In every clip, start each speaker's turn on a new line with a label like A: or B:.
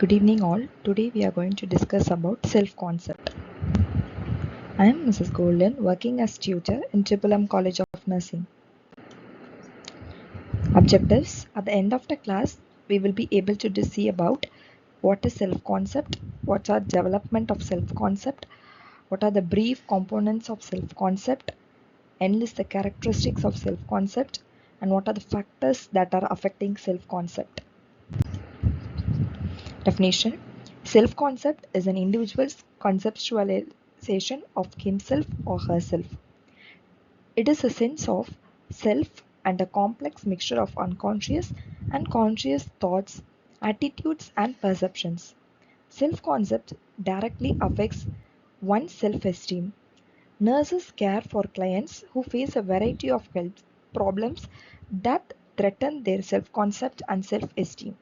A: Good evening all. Today we are going to discuss about self-concept. I am Mrs. Golden, working as tutor in Triple M College of Nursing. Objectives: at the end of the class, we will be able to see about what is self-concept, what are development of self-concept, what are the brief components of self-concept, enlist the characteristics of self-concept, and what are the factors that are affecting self-concept. Definition: self-concept is an individual's conceptualization of himself or herself. It is a sense of self and a complex mixture of unconscious and conscious thoughts, attitudes, and perceptions. Self-concept directly affects one's self-esteem. Nurses care for clients who face a variety of health problems that threaten their self-concept and self-esteem.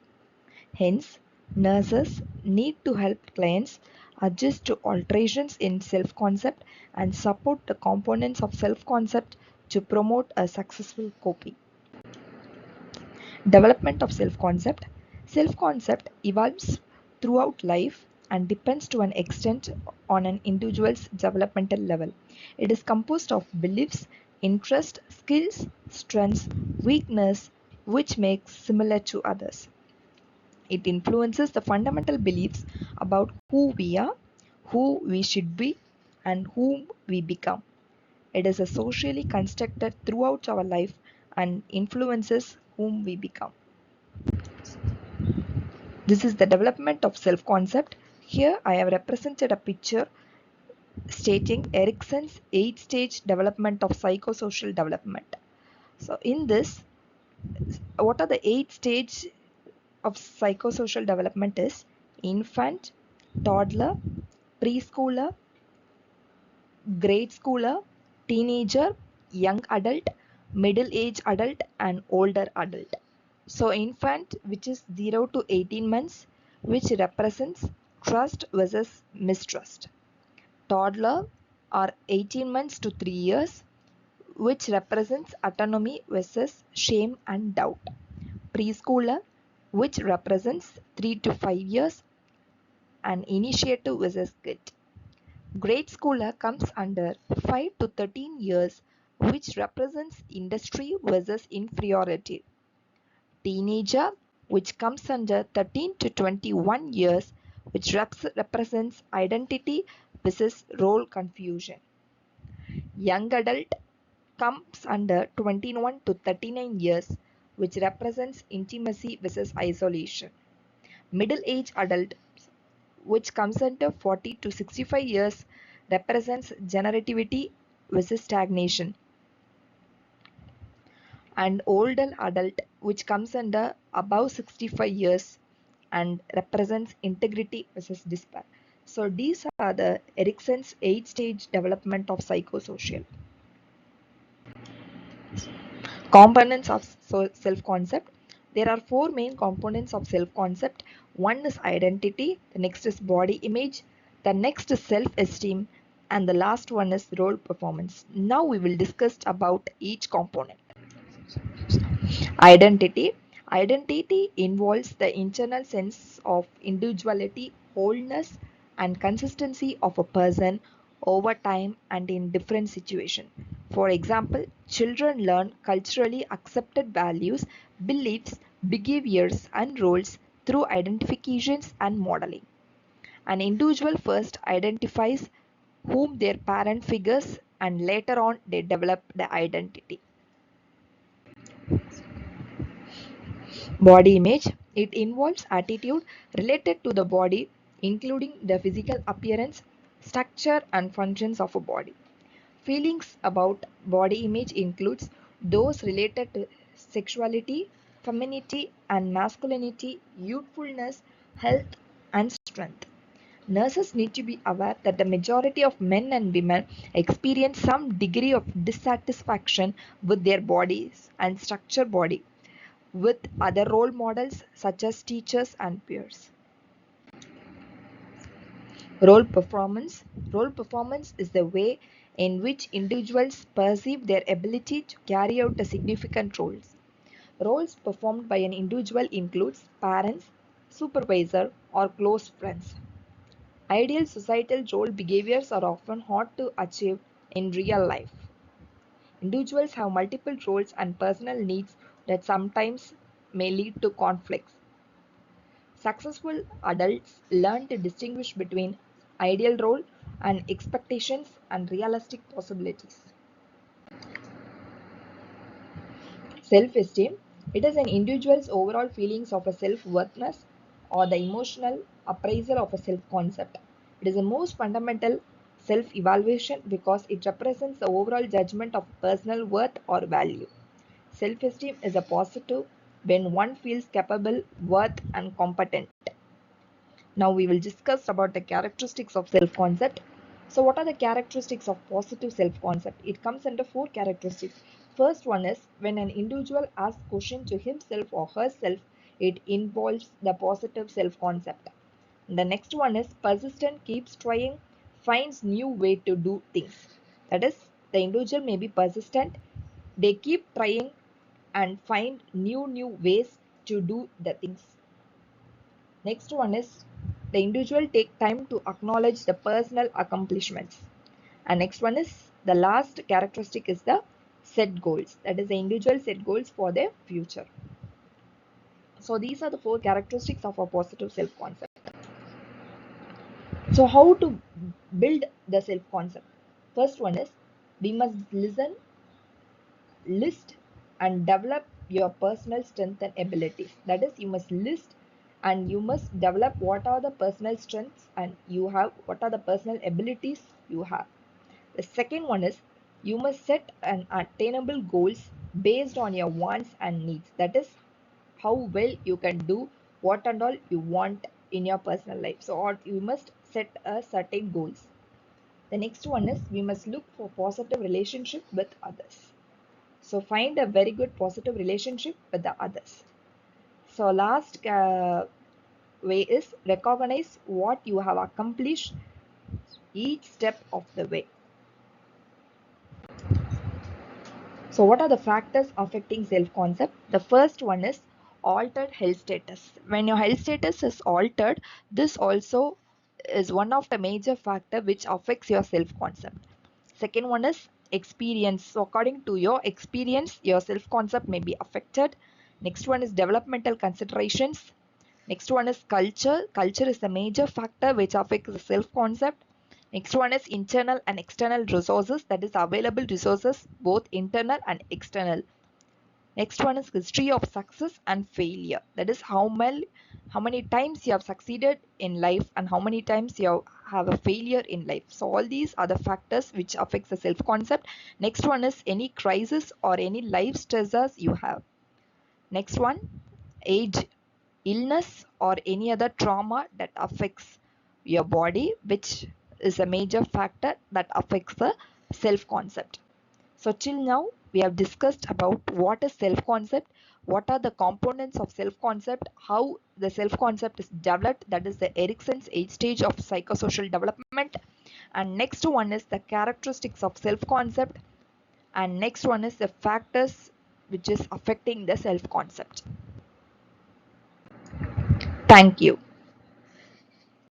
A: Hence, nurses need to help clients adjust to alterations in self-concept and support the components of self-concept to promote a successful coping. Development of self-concept. Self-concept evolves throughout life and depends to an extent on an individual's developmental level. It is composed of beliefs, interests, skills, strengths, weakness, which makes similar to others. It influences the fundamental beliefs about who we are, who we should be, and whom we become. It is a socially constructed throughout our life and influences whom we become. This is the development of self-concept. Here I have represented a picture stating Erikson's 8-stage development of psychosocial development. So in this, what are the 8 stages of psychosocial development is infant, toddler, preschooler, grade schooler, teenager, young adult, middle-aged adult, and older adult. So infant, which is 0 to 18 months, which represents trust versus mistrust. Toddler are 18 months to 3 years, which represents autonomy versus shame and doubt. Preschooler, which represents 3 to 5 years, and initiative versus guilt. Grade schooler comes under 5 to 13 years, which represents industry versus inferiority. Teenager, which comes under 13 to 21 years, which represents identity versus role confusion. Young adult comes under 21 to 39 years, which represents intimacy versus isolation. Middle-aged adult, which comes under 40 to 65 years, represents generativity versus stagnation. And older adult, which comes under above 65 years and represents integrity versus despair. So these are the Erikson's 8-stage development of psychosocial. Components of self-concept. There are 4 main components of self-concept. One is identity, the next is body image, the next is self-esteem, and the last one is role performance. Now we will discuss about each component. Identity. Identity involves the internal sense of individuality, wholeness, and consistency of a person over time and in different situations. For example, children learn culturally accepted values, beliefs, behaviors, and roles through identifications and modeling. An individual first identifies whom their parent figures and later on they develop the identity. Body image. It involves attitude related to the body, including the physical appearance, structure, and functions of a body. Feelings about body image includes those related to sexuality, femininity and masculinity, youthfulness, health, and strength. Nurses need to be aware that the majority of men and women experience some degree of dissatisfaction with their bodies and structure body with other role models such as teachers and peers. Role performance. Role performance is the way in which individuals perceive their ability to carry out a significant roles. Roles performed by an individual includes parents, supervisor, or close friends. Ideal societal role behaviors are often hard to achieve in real life. Individuals have multiple roles and personal needs that sometimes may lead to conflicts. Successful adults learn to distinguish between ideal role and expectations and realistic possibilities. Self-esteem. It is an individual's overall feelings of a self-worthiness or the emotional appraisal of a self-concept. It is the most fundamental self-evaluation because it represents the overall judgment of personal worth or value. Self-esteem is a positive when one feels capable, worth, and competent. Now we will discuss about the characteristics of self-concept. So what are the characteristics of positive self-concept? It comes under four characteristics. First one is when an individual asks question to himself or herself, it involves the positive self-concept. The next one is persistent, keeps trying, finds new way to do things. That is, the individual may be persistent, they keep trying and find new ways to do the things. Next one is the individual take time to acknowledge the personal accomplishments. And next one is the last characteristic is the set goals. That is the individual set goals for their future. So these are the four characteristics of a positive self-concept. So how to build the self-concept? First one is we must listen, list and develop your personal strength and abilities. That is, you must list and you must develop what are the personal strengths and you have, what are the personal abilities you have. The second one is you must set an attainable goals based on your wants and needs. That is how well you can do what and all you want in your personal life. So or you must set a certain goals. The next one is we must look for positive relationship with others. So find a very good positive relationship with the others. So last way is recognize what you have accomplished each step of the way. So what are the factors affecting self-concept? The first one is altered health status. When your health status is altered, this also is one of the major factor which affects your self-concept. Second one is experience. So according to your experience, your self-concept may be affected. Next one is developmental considerations. Next one is culture. Culture is the major factor which affects the self-concept. Next one is internal and external resources, that is available resources, both internal and external. Next one is history of success and failure, that is how many times you have succeeded in life and how many times you have a failure in life. So all these are the factors which affects the self-concept. Next one is any crisis or any life stressors you have. Next one, age, illness or any other trauma that affects your body, which is a major factor that affects the self-concept. So till now we have discussed about what is self-concept, what are the components of self-concept, how the self-concept is developed, that is the Erikson's 8 stage of psychosocial development, and next one is the characteristics of self-concept, and next one is the factors which is affecting the self-concept. Thank you.